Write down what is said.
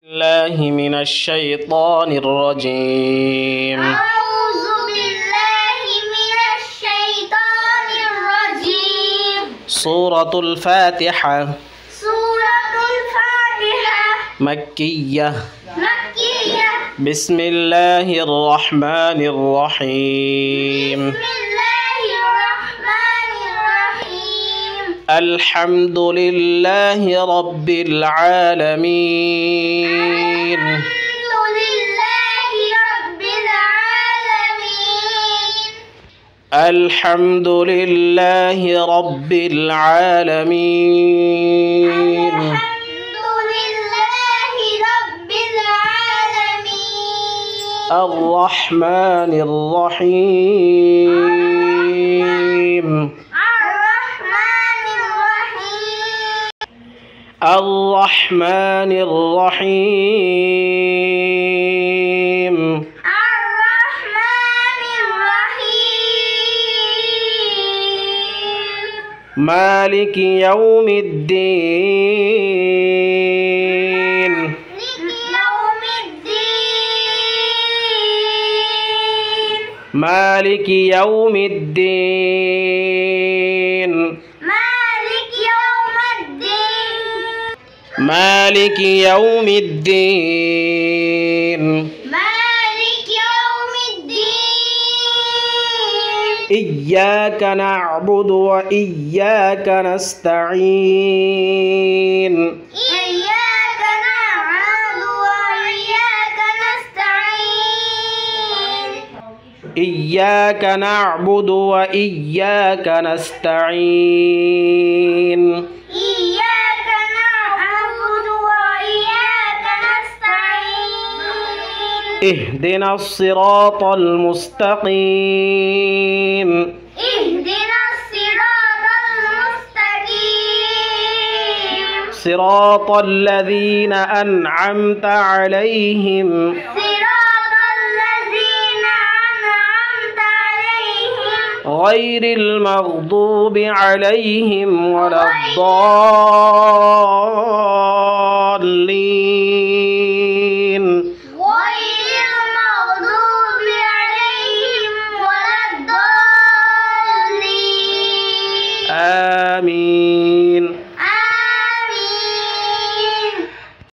الله من الشيطان الرجيم. أعوذ بالله من الشيطان الرجيم. سورة الفاتحة. سورة الفاتحة مكية. مكية. بسم الله الرحمن الرحيم. بسم الله الرحمن الرحيم. الحمد لله رب العالمين. الحمد لله رب العالمين. الحمد لله رب العالمين. الحمد لله رب العالمين. الرحمن الرحيم. الرحمن الرحيم. الرحمن الرحيم. الرحمن الرحيم. مالك يوم الدين. يوم الدين. مالك يوم الدين. مالك يوم الدين. مالك يوم الدين. مالك يوم الدين. إياك نعبد وإياك نستعين. إياك نعبد وإياك نستعين. إياك نعبد وإياك نستعين. إياك نعبد وإياك نستعين. اهدنا الصراط المستقيم. اهدنا الصراط المستقيم. صراط الذين أنعمت عليهم صراط الذين أنعمت عليهم غير المغضوب عليهم ولا الضالين.